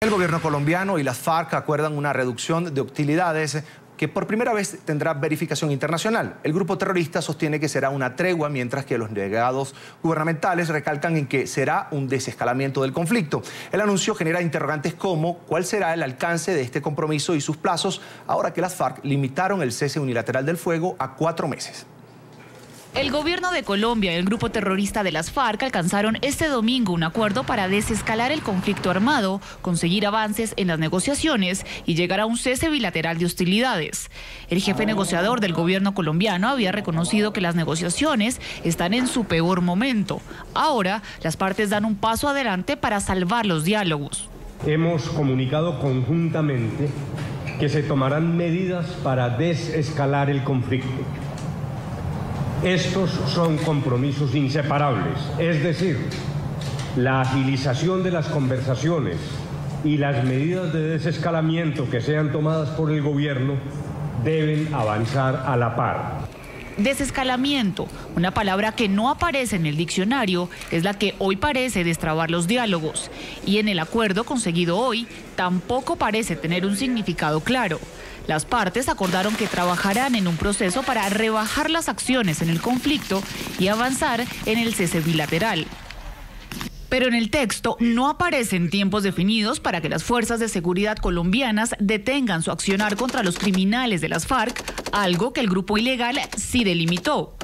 El gobierno colombiano y las FARC acuerdan una reducción de hostilidades que por primera vez tendrá verificación internacional. El grupo terrorista sostiene que será una tregua, mientras que los delegados gubernamentales recalcan en que será un desescalamiento del conflicto. El anuncio genera interrogantes como cuál será el alcance de este compromiso y sus plazos, ahora que las FARC limitaron el cese unilateral del fuego a 4 meses. El gobierno de Colombia y el grupo terrorista de las FARC alcanzaron este domingo un acuerdo para desescalar el conflicto armado, conseguir avances en las negociaciones y llegar a un cese bilateral de hostilidades. El jefe negociador del gobierno colombiano había reconocido que las negociaciones están en su peor momento. Ahora, las partes dan un paso adelante para salvar los diálogos. Hemos comunicado conjuntamente que se tomarán medidas para desescalar el conflicto. Estos son compromisos inseparables, es decir, la agilización de las conversaciones y las medidas de desescalamiento que sean tomadas por el gobierno deben avanzar a la par. Desescalamiento, una palabra que no aparece en el diccionario, es la que hoy parece destrabar los diálogos. Y en el acuerdo conseguido hoy, tampoco parece tener un significado claro. Las partes acordaron que trabajarán en un proceso para rebajar las acciones en el conflicto y avanzar en el cese bilateral. Pero en el texto no aparecen tiempos definidos para que las fuerzas de seguridad colombianas detengan su accionar contra los criminales de las FARC, algo que el grupo ilegal sí delimitó.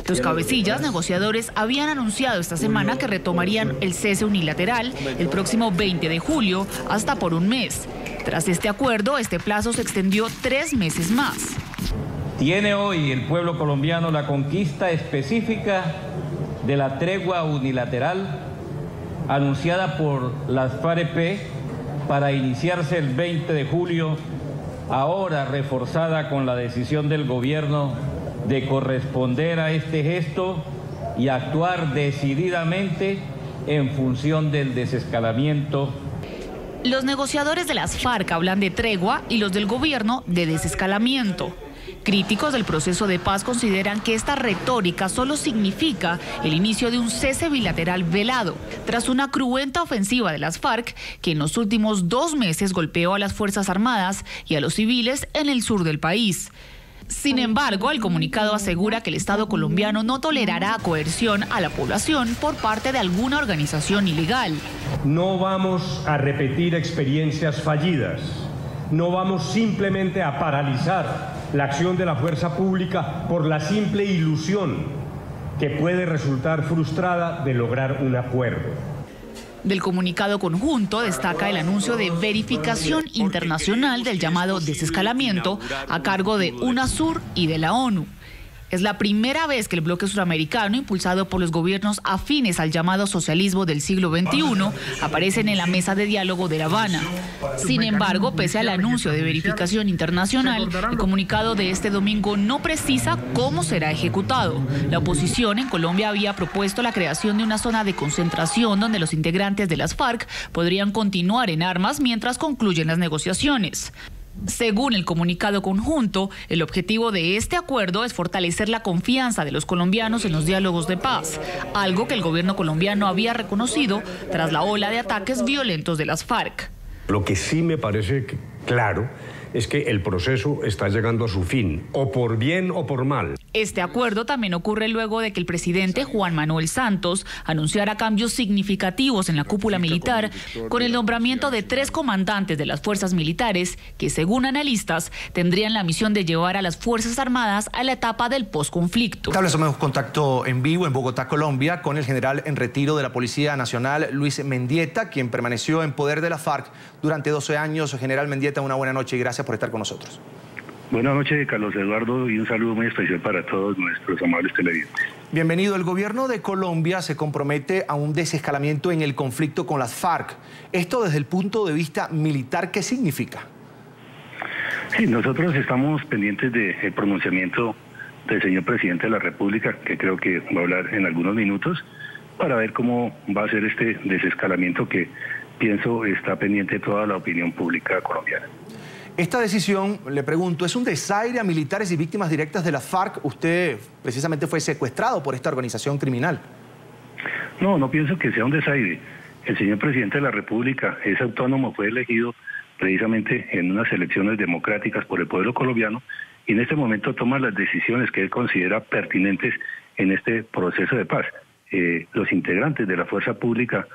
Los cabecillas negociadores habían anunciado esta semana que retomarían el cese unilateral el próximo 20 de julio hasta por un mes. Tras este acuerdo, este plazo se extendió 3 meses más. Tiene hoy el pueblo colombiano la conquista específica de la tregua unilateral anunciada por las FARC para iniciarse el 20 de julio, ahora reforzada con la decisión del gobierno de corresponder a este gesto y actuar decididamente en función del desescalamiento. Los negociadores de las FARC hablan de tregua y los del gobierno de desescalamiento. Críticos del proceso de paz consideran que esta retórica solo significa el inicio de un cese bilateral velado, tras una cruenta ofensiva de las FARC que en los últimos 2 meses golpeó a las Fuerzas Armadas y a los civiles en el sur del país. Sin embargo, el comunicado asegura que el Estado colombiano no tolerará coerción a la población por parte de alguna organización ilegal. No vamos a repetir experiencias fallidas. No vamos simplemente a paralizar la acción de la fuerza pública por la simple ilusión que puede resultar frustrada de lograr un acuerdo. Del comunicado conjunto destaca el anuncio de verificación internacional del llamado desescalamiento a cargo de UNASUR y de la ONU. Es la primera vez que el bloque suramericano, impulsado por los gobiernos afines al llamado socialismo del siglo XXI, aparecen en la mesa de diálogo de La Habana. Sin embargo, pese al anuncio de verificación internacional, el comunicado de este domingo no precisa cómo será ejecutado. La oposición en Colombia había propuesto la creación de una zona de concentración donde los integrantes de las FARC podrían continuar en armas mientras concluyen las negociaciones. Según el comunicado conjunto, el objetivo de este acuerdo es fortalecer la confianza de los colombianos en los diálogos de paz, algo que el gobierno colombiano había reconocido tras la ola de ataques violentos de las FARC. Lo que sí me parece claro es que el proceso está llegando a su fin, o por bien o por mal. Este acuerdo también ocurre luego de que el presidente Juan Manuel Santos anunciara cambios significativos en la cúpula militar con el nombramiento de 3 comandantes de las fuerzas militares que, según analistas, tendrían la misión de llevar a las Fuerzas Armadas a la etapa del posconflicto. Establecemos contacto en vivo en Bogotá, Colombia, con el general en retiro de la Policía Nacional, Luis Mendieta, quien permaneció en poder de la FARC durante 12 años. General Mendieta, una buena noche y gracias por estar con nosotros. Buenas noches, Carlos Eduardo, y un saludo muy especial para todos nuestros amables televidentes. Bienvenido. El gobierno de Colombia se compromete a un desescalamiento en el conflicto con las FARC. Esto desde el punto de vista militar, ¿qué significa? Sí, nosotros estamos pendientes del pronunciamiento del señor presidente de la República, que creo que va a hablar en algunos minutos, para ver cómo va a ser este desescalamiento que pienso está pendiente toda la opinión pública colombiana. Esta decisión, le pregunto, ¿es un desaire a militares y víctimas directas de la FARC? Usted precisamente fue secuestrado por esta organización criminal. No pienso que sea un desaire. el señor presidente de la República es autónomo, fue elegido precisamente en unas elecciones democráticas por el pueblo colombiano y en este momento toma las decisiones que él considera pertinentes en este proceso de paz. Los integrantes de la fuerza pública,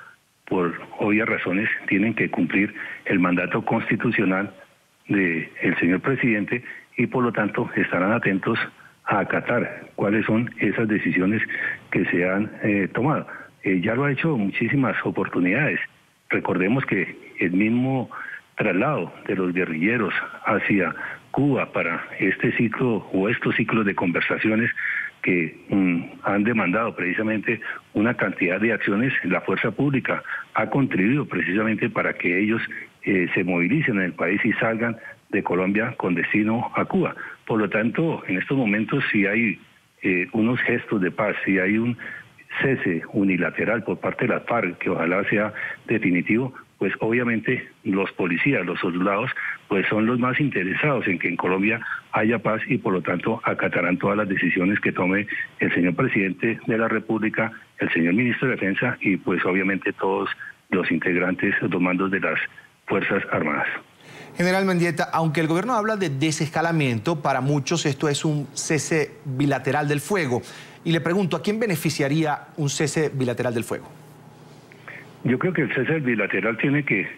por obvias razones, tienen que cumplir el mandato constitucional del señor presidente y por lo tanto estarán atentos a acatar cuáles son esas decisiones que se han tomado. Ya lo ha hecho muchísimas oportunidades. Recordemos que el mismo traslado de los guerrilleros hacia Cuba para este ciclo o estos ciclos de conversaciones que han demandado precisamente una cantidad de acciones, la fuerza pública ha contribuido precisamente para que ellos se movilicen en el país y salgan de Colombia con destino a Cuba. Por lo tanto, en estos momentos si hay unos gestos de paz, si hay un cese unilateral por parte de las FARC, que ojalá sea definitivo, pues obviamente los policías, los soldados, pues son los más interesados en que en Colombia haya paz y por lo tanto acatarán todas las decisiones que tome el señor presidente de la República, el señor ministro de Defensa y pues obviamente todos los integrantes, los mandos de las Fuerzas Armadas. General Mendieta, aunque el gobierno habla de desescalamiento, para muchos esto es un cese bilateral del fuego. Y le pregunto, ¿a quién beneficiaría un cese bilateral del fuego? Yo creo que el cese bilateral tiene que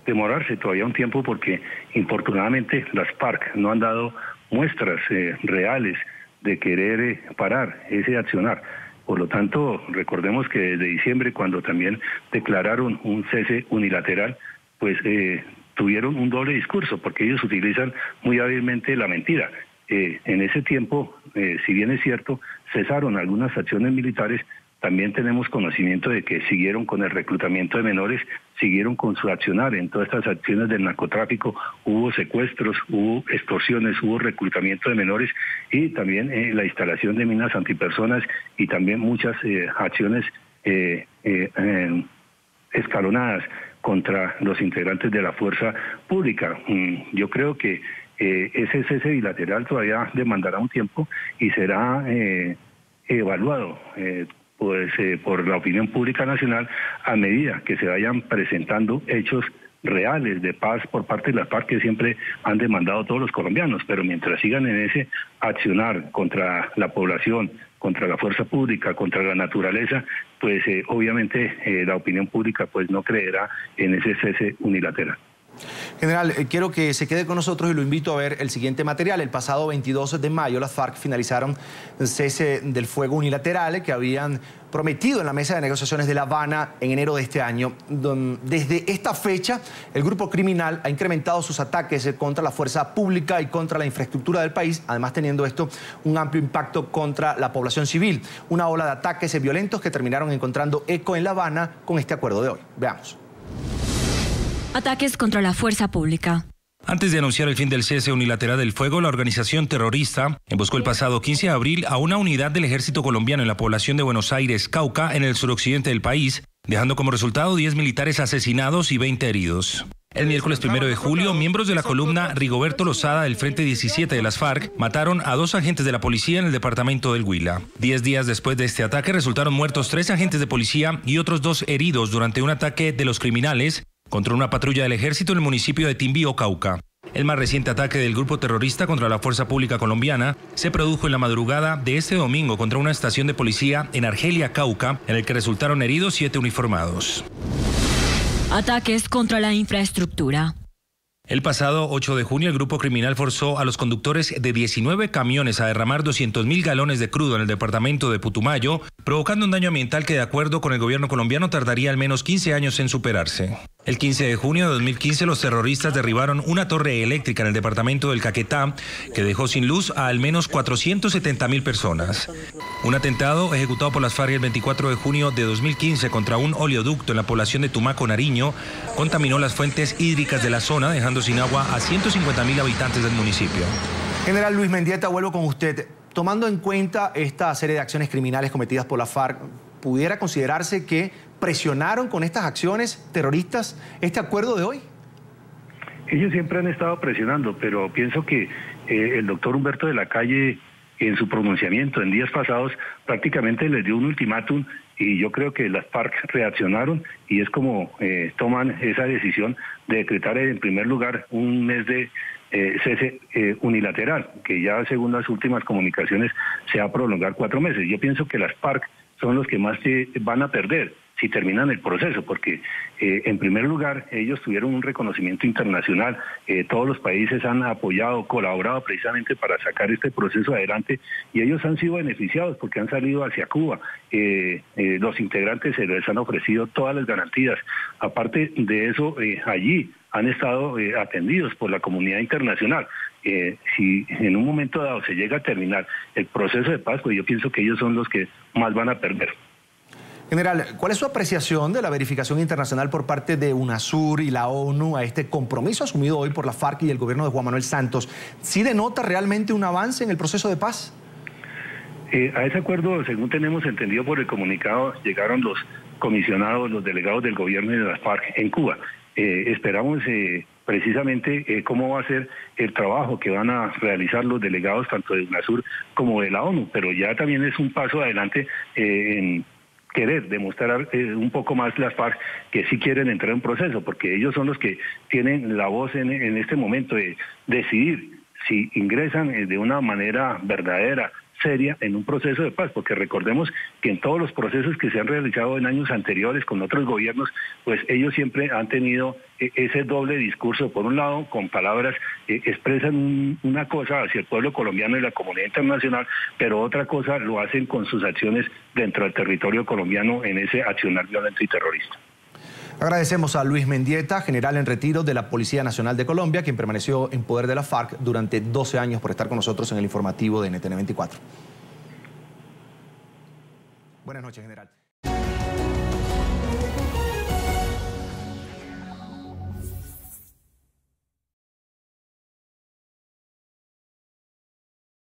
demorarse todavía un tiempo porque infortunadamente las FARC no han dado muestras reales de querer parar ese accionar. Por lo tanto, recordemos que desde diciembre, cuando también declararon un cese unilateral, pues tuvieron un doble discurso porque ellos utilizan muy hábilmente la mentira. En ese tiempo, si bien es cierto, cesaron algunas acciones militares, también tenemos conocimiento de que siguieron con el reclutamiento de menores, siguieron con su accionar en todas estas acciones del narcotráfico, hubo secuestros, hubo extorsiones, hubo reclutamiento de menores y también la instalación de minas antipersonas y también muchas acciones escalonadas contra los integrantes de la fuerza pública. Yo creo que ese cese bilateral todavía demandará un tiempo y será evaluado por la opinión pública nacional a medida que se vayan presentando hechos reales de paz por parte de las FARC que siempre han demandado todos los colombianos, pero mientras sigan en ese accionar contra la población, contra la fuerza pública, contra la naturaleza, pues obviamente la opinión pública pues no creerá en ese cese unilateral. General, quiero que se quede con nosotros y lo invito a ver el siguiente material. El pasado 22 de mayo las FARC finalizaron el cese del fuego unilateral que habían prometido en la mesa de negociaciones de La Habana en enero de este año. Desde esta fecha, el grupo criminal ha incrementado sus ataques contra la fuerza pública y contra la infraestructura del país, además teniendo esto un amplio impacto contra la población civil. Una ola de ataques violentos que terminaron encontrando eco en La Habana con este acuerdo de hoy. Veamos. Ataques contra la fuerza pública. Antes de anunciar el fin del cese unilateral del fuego, la organización terrorista emboscó el pasado 15 de abril a una unidad del ejército colombiano en la población de Buenos Aires, Cauca, en el suroccidente del país, dejando como resultado 10 militares asesinados y 20 heridos. El miércoles 1 de julio, miembros de la columna Rigoberto Lozada del Frente 17 de las FARC mataron a 2 agentes de la policía en el departamento del Huila. 10 días después de este ataque resultaron muertos 3 agentes de policía y otros 2 heridos durante un ataque de los criminales contra una patrulla del ejército en el municipio de Timbío, Cauca. El más reciente ataque del grupo terrorista contra la fuerza pública colombiana se produjo en la madrugada de este domingo contra una estación de policía en Argelia, Cauca, en el que resultaron heridos 7 uniformados. Ataques contra la infraestructura. El pasado 8 de junio, el grupo criminal forzó a los conductores de 19 camiones a derramar 200.000 galones de crudo en el departamento de Putumayo, provocando un daño ambiental que, de acuerdo con el gobierno colombiano, tardaría al menos 15 años en superarse. El 15 de junio de 2015, los terroristas derribaron una torre eléctrica en el departamento del Caquetá, que dejó sin luz a al menos 470.000 personas. Un atentado ejecutado por las FARC el 24 de junio de 2015 contra un oleoducto en la población de Tumaco, Nariño, contaminó las fuentes hídricas de la zona, dejando sin agua a 150.000 habitantes del municipio. General Luis Mendieta, vuelvo con usted. Tomando en cuenta esta serie de acciones criminales cometidas por la FARC, ¿pudiera considerarse que presionaron con estas acciones terroristas este acuerdo de hoy? Ellos siempre han estado presionando, pero pienso que el doctor Humberto de la Calle, en su pronunciamiento en días pasados, prácticamente les dio un ultimátum y yo creo que las FARC reaccionaron y es como toman esa decisión de decretar en primer lugar un mes de cese unilateral, que ya según las últimas comunicaciones se va a prolongar 4 meses. Yo pienso que las FARC son los que más van a perder si terminan el proceso, porque en primer lugar ellos tuvieron un reconocimiento internacional, todos los países han apoyado, colaborado precisamente para sacar este proceso adelante y ellos han sido beneficiados porque han salido hacia Cuba, los integrantes se les han ofrecido todas las garantías, aparte de eso allí han estado atendidos por la comunidad internacional. Si en un momento dado se llega a terminar el proceso de paz, pues yo pienso que ellos son los que más van a perder. General, ¿cuál es su apreciación de la verificación internacional por parte de UNASUR y la ONU a este compromiso asumido hoy por la FARC y el gobierno de Juan Manuel Santos? ¿Sí denota realmente un avance en el proceso de paz? A ese acuerdo, según tenemos entendido por el comunicado, llegaron los comisionados, los delegados del gobierno y de la FARC en Cuba. Esperamos precisamente cómo va a ser el trabajo que van a realizar los delegados tanto de UNASUR como de la ONU, pero ya también es un paso adelante en querer demostrar un poco más las FARC que sí quieren entrar en proceso, porque ellos son los que tienen la voz en este momento de decidir si ingresan de una manera verdadera, seria, en un proceso de paz, porque recordemos que en todos los procesos que se han realizado en años anteriores con otros gobiernos, pues ellos siempre han tenido ese doble discurso. Por un lado, con palabras expresan una cosa hacia el pueblo colombiano y la comunidad internacional, pero otra cosa lo hacen con sus acciones dentro del territorio colombiano en ese accionar violento y terrorista. Agradecemos a Luis Mendieta, general en retiro de la Policía Nacional de Colombia, quien permaneció en poder de la FARC durante 12 años, por estar con nosotros en el informativo de NTN 24. Buenas noches, general.